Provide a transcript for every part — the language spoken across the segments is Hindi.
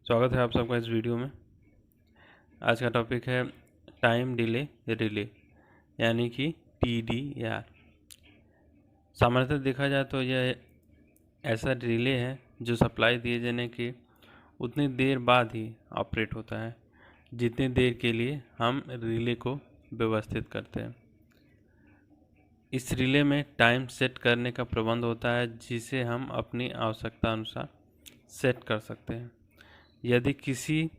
स्वागत है आप सबका इस वीडियो में। आज का टॉपिक है टाइम डिले रिले यानी कि TDR। सामान्यतः देखा जाए तो यह ऐसा रिले है जो सप्लाई दिए जाने के उतनी देर बाद ही ऑपरेट होता है जितनी देर के लिए हम रिले को व्यवस्थित करते हैं। इस रिले में टाइम सेट करने का प्रबंध होता है जिसे हम अपनी आवश्यकता अनुसार सेट कर सकते हैं। यदि किसी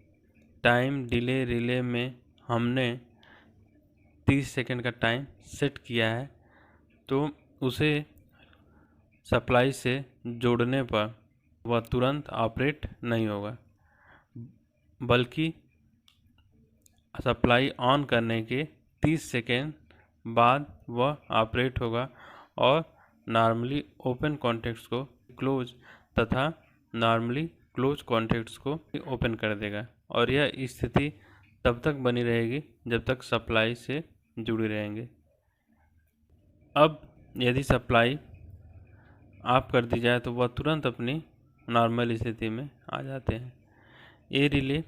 टाइम डिले रिले में हमने 30 सेकंड का टाइम सेट किया है तो उसे सप्लाई से जोड़ने पर वह तुरंत ऑपरेट नहीं होगा, बल्कि सप्लाई ऑन करने के 30 सेकंड बाद वह ऑपरेट होगा और नॉर्मली ओपन कॉन्टैक्ट्स को क्लोज तथा नॉर्मली क्लोज कॉन्टैक्ट्स को ओपन कर देगा और यह स्थिति तब तक बनी रहेगी जब तक सप्लाई से जुड़े रहेंगे। अब यदि सप्लाई ऑफ कर दी जाए तो वह तुरंत अपनी नॉर्मल स्थिति में आ जाते हैं। ये रिले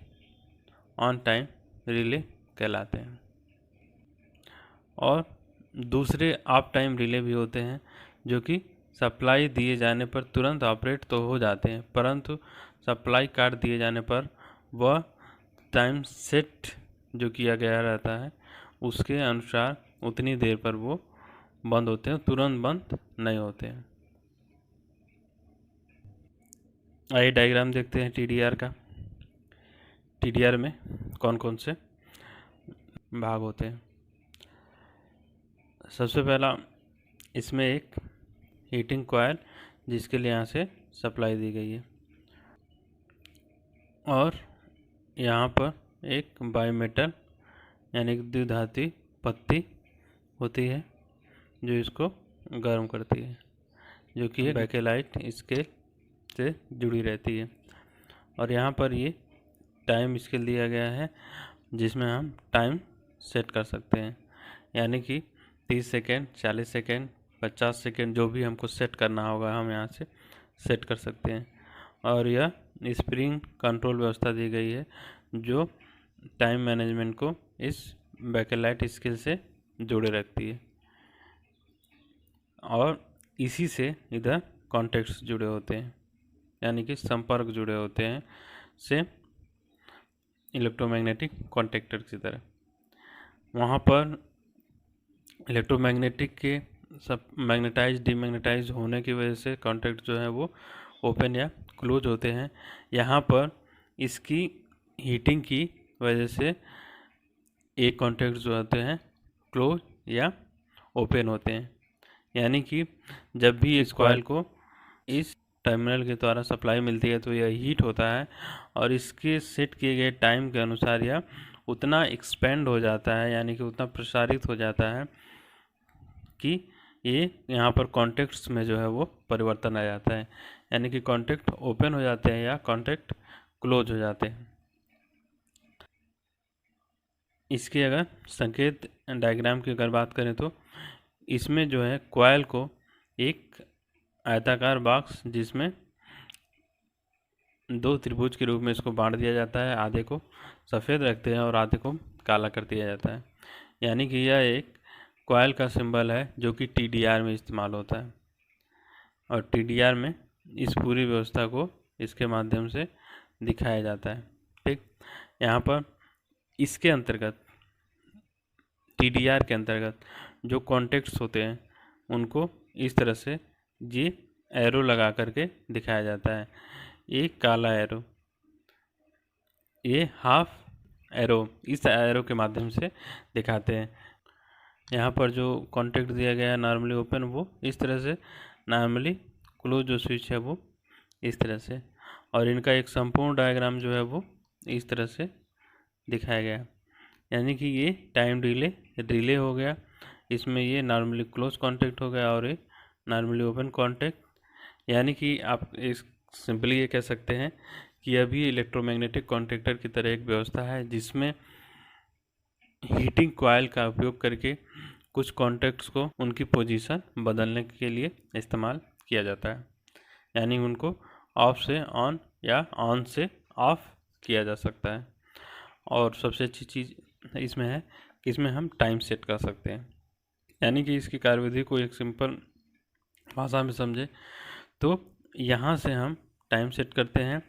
ऑन टाइम रिले कहलाते हैं। और दूसरे ऑफ टाइम रिले भी होते हैं जो कि सप्लाई दिए जाने पर तुरंत ऑपरेट तो हो जाते हैं, परंतु सप्लाई काट दिए जाने पर वह टाइम सेट जो किया गया रहता है उसके अनुसार उतनी देर पर वो बंद होते हैं, तुरंत बंद नहीं होते हैं। आइए डायग्राम देखते हैं TDR का। TDR में कौन कौन से भाग होते हैं। सबसे पहला इसमें एक हीटिंग कॉयल जिसके लिए यहाँ से सप्लाई दी गई है और यहाँ पर एक बाईमेटल यानी कि द्विधाती पत्ती होती है जो इसको गर्म करती है, जो कि एक बैकेलाइट स्केल से जुड़ी रहती है। और यहाँ पर ये टाइम स्केल दिया गया है जिसमें हम टाइम सेट कर सकते हैं, यानी कि 30 सेकेंड, 40 सेकेंड, 50 सेकेंड जो भी हमको सेट करना होगा हम यहाँ से सेट कर सकते हैं। और यह स्प्रिंग कंट्रोल व्यवस्था दी गई है जो टाइम मैनेजमेंट को इस बैकेलाइट स्केल से जोड़े रखती है और इसी से इधर कॉन्टैक्ट्स जुड़े होते हैं, यानी कि संपर्क जुड़े होते हैं से इलेक्ट्रोमैग्नेटिक कॉन्टैक्टर की तरह। वहाँ पर इलेक्ट्रोमैग्नेटिक के सब मैग्नेटाइज डीमैग्नेटाइज होने की वजह से कॉन्टैक्ट जो है वो ओपन या क्लोज होते हैं। यहाँ पर इसकी हीटिंग की वजह से एक कॉन्टैक्ट जो होते हैं क्लोज या ओपन होते हैं, यानी कि जब भी इस कॉइल को इस टर्मिनल के द्वारा सप्लाई मिलती है तो यह हीट होता है और इसके सेट किए गए टाइम के अनुसार यह उतना एक्सपेंड हो जाता है, यानी कि उतना प्रसारित हो जाता है कि ये यहाँ पर कॉन्टैक्ट्स में जो है वो परिवर्तन आ जाता है, यानी कि कॉन्टैक्ट ओपन हो जाते हैं या कॉन्टैक्ट क्लोज हो जाते हैं। इसके अगर संकेत डायग्राम की अगर बात करें तो इसमें जो है कॉइल को एक आयताकार बॉक्स जिसमें दो त्रिभुज के रूप में इसको बांट दिया जाता है, आधे को सफ़ेद रखते हैं और आधे को काला कर दिया जाता है, यानी कि यह एक कॉइल का सिंबल है जो कि TDR में इस्तेमाल होता है। और TDR में इस पूरी व्यवस्था को इसके माध्यम से दिखाया जाता है। ठीक, यहाँ पर इसके अंतर्गत TDR के अंतर्गत जो कॉन्टैक्ट्स होते हैं उनको इस तरह से ये एरो लगा करके दिखाया जाता है। एक काला एरो, ये हाफ एरो, इस एरो के माध्यम से दिखाते हैं। यहाँ पर जो कॉन्टैक्ट दिया गया है नॉर्मली ओपन वो इस तरह से, नॉर्मली क्लोज जो स्विच है वो इस तरह से, और इनका एक संपूर्ण डायग्राम जो है वो इस तरह से दिखाया गया है, यानी कि ये टाइम डिले हो गया। इसमें ये नॉर्मली क्लोज कॉन्टैक्ट हो गया और ये नॉर्मली ओपन कॉन्टैक्ट, यानी कि आप इस सिंपली ये कह सकते हैं कि अभी इलेक्ट्रोमैग्नेटिक कॉन्टैक्टर की तरह एक व्यवस्था है जिसमें हीटिंग कॉइल का उपयोग करके कुछ कॉन्टैक्ट्स को उनकी पोजीशन बदलने के लिए इस्तेमाल किया जाता है, यानी उनको ऑफ से ऑन या ऑन से ऑफ किया जा सकता है। और सबसे अच्छी चीज़ इसमें है कि इसमें हम टाइम सेट कर सकते हैं, यानी कि इसकी कार्यविधि को एक सिंपल भाषा में समझे तो यहाँ से हम टाइम सेट करते हैं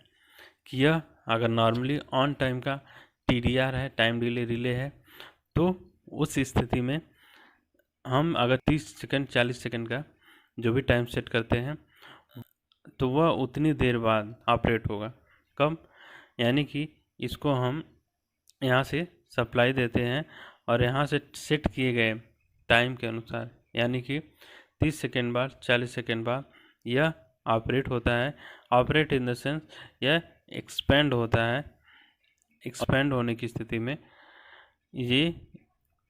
कि यह अगर नॉर्मली ऑन टाइम का TDR है, टाइम डिले रिले है, तो उस स्थिति में हम अगर 30 सेकंड 40 सेकंड का जो भी टाइम सेट करते हैं तो वह उतनी देर बाद ऑपरेट होगा। कब? यानी कि इसको हम यहाँ से सप्लाई देते हैं और यहाँ से सेट किए गए टाइम के अनुसार, यानी कि 30 सेकंड बाद 40 सेकंड बाद यह ऑपरेट होता है। ऑपरेट इन द सेंस यह एक्सपेंड होता है। एक्सपेंड होने की स्थिति में ये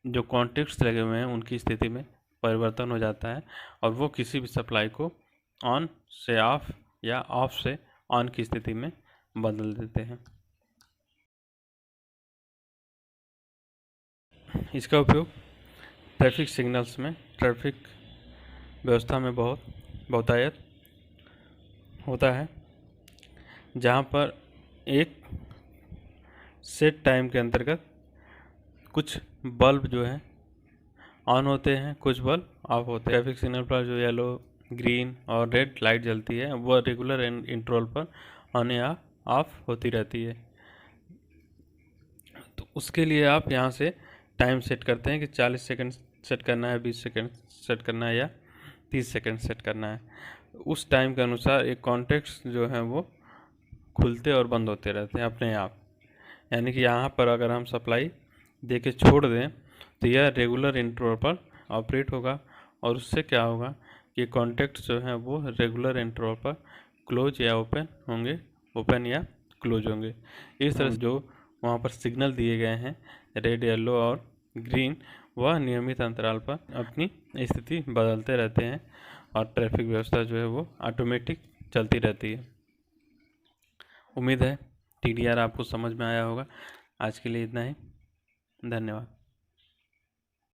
जो कॉन्टेक्ट्स लगे हुए हैं उनकी स्थिति में परिवर्तन हो जाता है और वो किसी भी सप्लाई को ऑन से ऑफ या ऑफ से ऑन की स्थिति में बदल देते हैं। इसका उपयोग ट्रैफिक सिग्नल्स में, ट्रैफिक व्यवस्था में बहुतायत होता है, जहाँ पर एक सेट टाइम के अंतर्गत कुछ बल्ब जो है ऑन होते हैं, कुछ बल्ब ऑफ होते हैं। ट्रैफिक सिग्नल पर जो येलो, ग्रीन और रेड लाइट जलती है वह रेगुलर इंटरवल पर ऑन या ऑफ होती रहती है। तो उसके लिए आप यहाँ से टाइम सेट करते हैं कि 40 सेकंड सेट करना है, 20 सेकंड सेट करना है या 30 सेकंड सेट करना है। उस टाइम के अनुसार एक कॉन्टेक्ट्स जो हैं वो खुलते और बंद होते रहते हैं अपने आप। यानी कि यहाँ पर अगर हम सप्लाई दे के छोड़ दें तो यह रेगुलर इंटरवल पर ऑपरेट होगा और उससे क्या होगा कि कॉन्टेक्ट्स जो हैं वो रेगुलर इंटरवल पर क्लोज या ओपन होंगे, ओपन या क्लोज होंगे। इस तरह से जो वहाँ पर सिग्नल दिए गए हैं रेड, येलो और ग्रीन, वह नियमित अंतराल पर अपनी स्थिति बदलते रहते हैं और ट्रैफिक व्यवस्था जो है वो ऑटोमेटिक चलती रहती है। उम्मीद है TDR आपको समझ में आया होगा। आज के लिए इतना ही, धन्यवाद।